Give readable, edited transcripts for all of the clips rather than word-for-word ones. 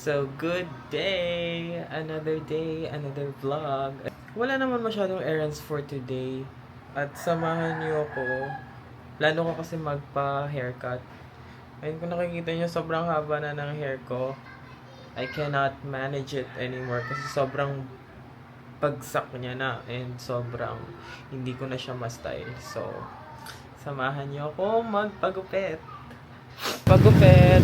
So, good day! Day, another vlog. Wala naman masyadong errands for today. At samahan niyo ako. Plano ko kasi magpa-haircut. Ngayon kung nakikita niyo, sobrang haba na ng hair ko. I cannot manage it anymore kasi sobrang bagsak niya na and sobrang hindi ko na siya ma-style. So, samahan niyo ako magpagupit. Pagupit!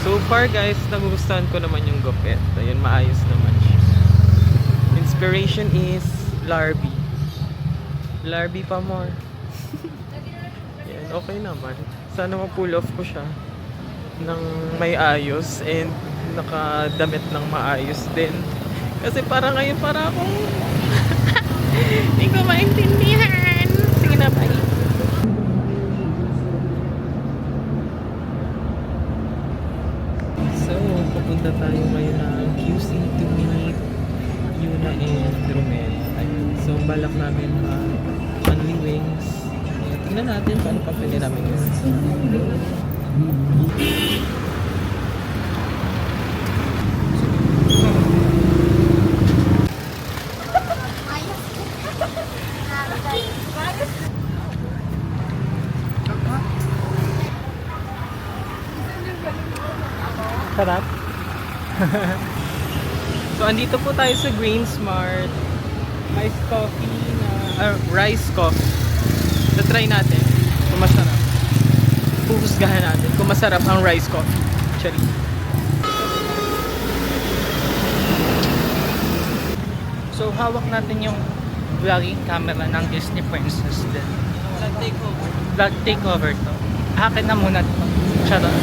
So far guys, nagugustuhan ko naman yung gupit. Ayun, maayos naman siya. Inspiration is Larby. Larby pa more. Yan, okay naman. Sana ma-pull off ko siya ng may ayos and nakadamit ng maayos din. Kasi para ngayon para akong hindi ko maintindihan. Sige na, bye. So, papunta tayo ngayon ng QC to meet Yuna and Romel. So, balak namin only wings. Tingnan natin paano pa pwede namin yun. Sarap. So, andito po tayo sa Green Smart. Iced coffee na, rice coffee. So, try natin kung masarap. Puhusgahan natin kung masarap ang rice coffee. Chari. So, hawak natin yung vlogging camera ng Disney Princess din. Vlog takeover. Vlog takeover to. Akin na muna to. Charot.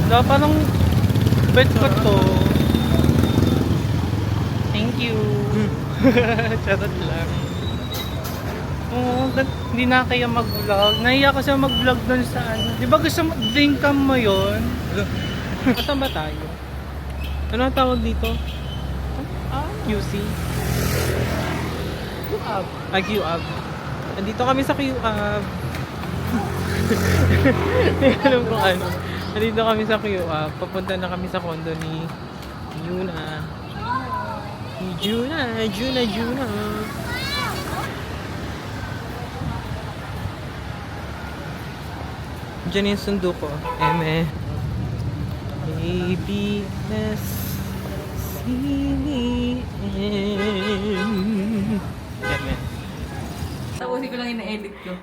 So, parang bet ko to. Thank you. Charot lang. Oo, hindi na kaya mag-vlog. Nahiya kasi mag-vlog dun sa ano. Di ba gusto mo, drink cam mo yun? Saan ba tayo? Ano ang tawag dito? QC. QAB. QAB. Nandito kami sa QAB. Hindi alam kung ano. Nandito kami sa QAB. Papunta na kami sa condo ni Yuna. Juna. Diyan yung sundo ko. Eme. Eme. Tapusin ko lang ina-edit ko.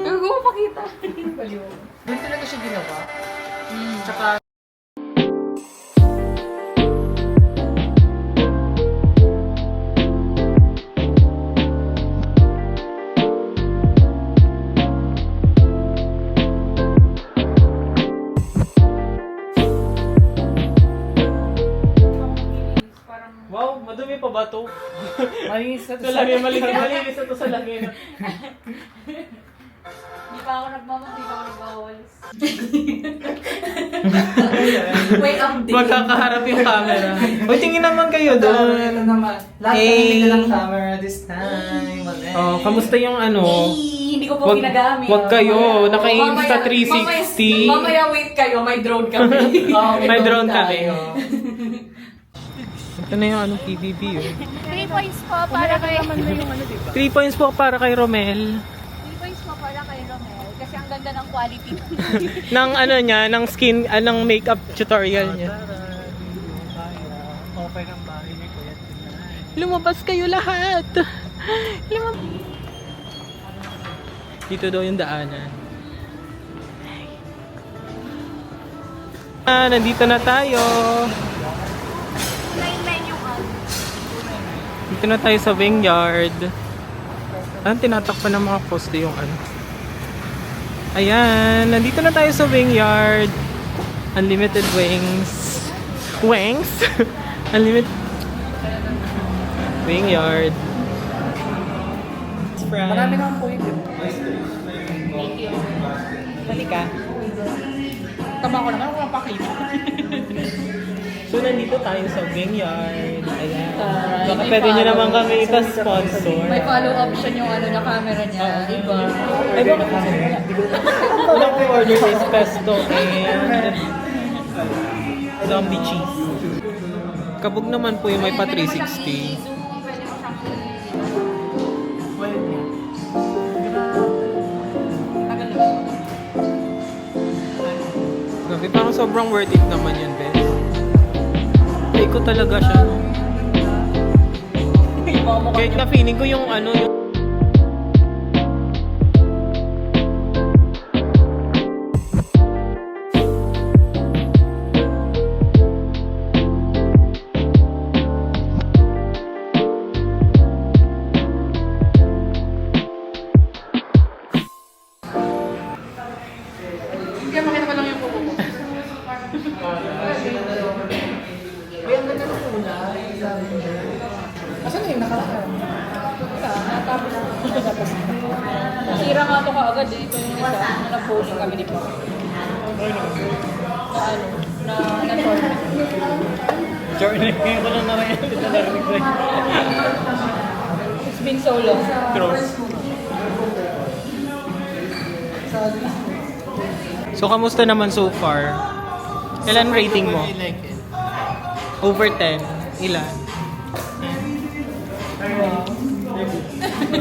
Huwag ko mapakita. Doon talaga siya ginawa. Tsaka Wow, madumi pa ba to? malinis na to Sa lagi, malinis na to sa lagi. Di pa ako nagbawalis. Wait, update. Magkakaharap yung camera. Uy, tingin naman kayo doon. ito naman. Lahat Hey. kami ng camera this time. Oh, kamusta yung ano? Hindi ko po ginagamit. Wag kayo, naka-Insta Mamaya, 360. mamaya wait kayo, may drone kami. May drone kami. Ito na yung anong PBB yun. 3 points po para kay 3 points po para kay Romel. 3 points po para kay Romel kasi ang ganda ng quality. Ng ano niya, ng skin, ng makeup tutorial niya. Okay ng bahay ni Kuya Tinay. Lumabas kayo lahat. Dito daw yung daanan. Nandito na tayo. 9 yung Dito na tayo sa Vineyard. Tinatakpan ng mga poste yung ano. Ayan, nandito na tayo sa Vineyard. Unlimited wings. Wings? Unlimited Vineyard. Marami naman po yun. Thank you. Halika. Tama ko naman, wala pakita. So, nandito tayo sa Vineyard. Ayan. Baka may pwede nyo follow. naman kami ika-sponsor. May follow option yung ano na camera niya. Iba. Ay, bakit kasi? Wala ko order is pesto and zombie cheese. Kabog naman po yung may pa 360. Grabe, parang sobrang worth it naman yun, Ben. Ay ko talaga siya. Kahit na feeling ko yung ano, yung Kaya makita ko lang yung kuko ko. Ay, ang ganda ng kulay. Asan na yung nakalakad? Wala, natapos na. Nasira nga ito kaagad eh. Ito yung isa, na nag-posing kami ni Pao. Na tournament. journey. Ngayon ko lang narinig sa'yo. It's been so long. So, kamusta naman so far? Ilan rating mo? Over 10. Ilan?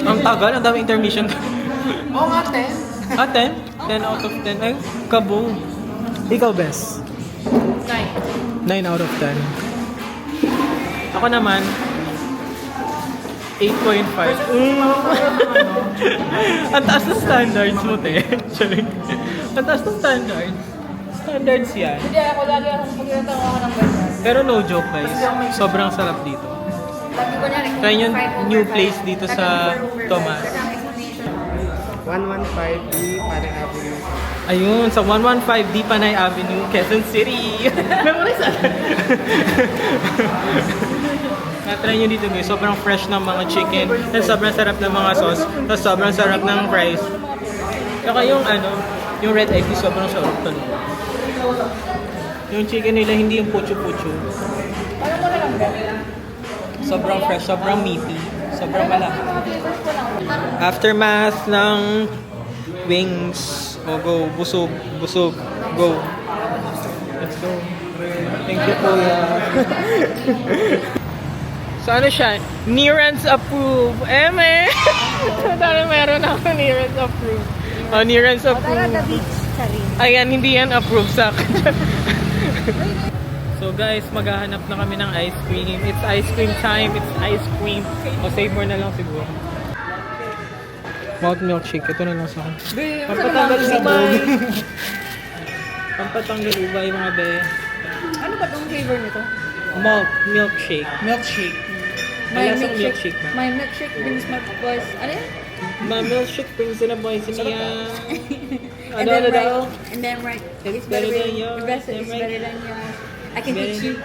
Ang tagal, ang dami intermission. Oo nga, 10. 10? 10 out of 10. Ay, kabong. Ikaw, Bes? 9. 9 out of 10. Ako naman, 8.5. Ang taas ng standards mo, te. Sorry. Ang taas ng standards. Standards yan. Hindi, ako lagi akong pagkatatawa ko ng ganyan. Pero no joke, guys. Sobrang sarap dito. Lagi ko niya, Try yung new place dito sa Tomas. 115 Panay Avenue. Ayun, sa 115 D Panay Avenue, Quezon City. Memorize natin. Na-try nyo dito guys, sobrang fresh ng mga chicken, at sobrang sarap ng mga sauce, at sobrang sarap ng fries. Saka yung ano, yung red eye fish, sobrang sarap talaga. Yung chicken nila, hindi yung pucho-pucho. Parang mo na lang ba? Sobrang fresh, sobrang meaty, sobrang malaki. Aftermath ng wings, go, busog, go. Let's go. Thank you, Kuya. So ano siya? Nearance approved. Eme! Dahil meron ako nearance approved. Oh, nearance approved. Ayan, hindi yan approved sa akin. So guys, maghahanap na kami ng ice cream. It's ice cream time. It's ice cream. O save more na lang siguro. Malt milkshake. Ito na lang sa akin. Pampatanggal ubay. Pampatanggal ubay mga be. Ano ba itong flavor nito? Malt milkshake. Milkshake. May lasang milkshake ba? My milkshake brings my boys. Ano yan? My milkshake brings in a boy siya. And Ano then daw? right, and then right, It's better than yours. The rest And is right. better than yours. I can Better teach you.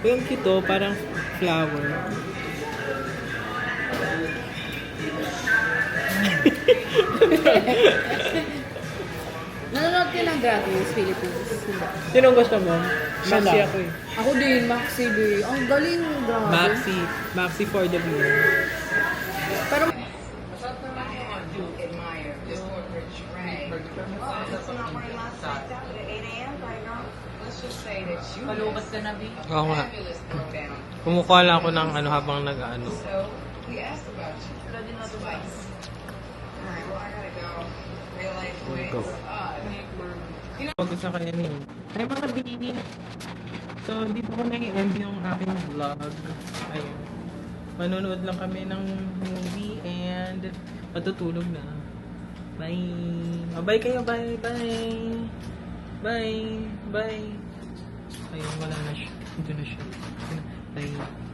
Yung kito, parang flower. Nanonood ka ng Graduates Philippines. Sino ang gusto mo? Maxi ako eh. Ako din, Maxi din. Ang galing, grabe. Maxi. Maxi for the view. Pero Palubat ka na, B. Oo nga. Kumukuha lang ako ng ano habang nag-ano. Go. Pagod sa kanya niyo. Ay mga baby. So, dito ko na-end yung aking vlog. Ayun. Manonood lang kami ng movie and matutulog na. Bye! Bye kayo, bye! Bye! Bye! Bye! Ayun, wala na siya. Dito na siya. Bye!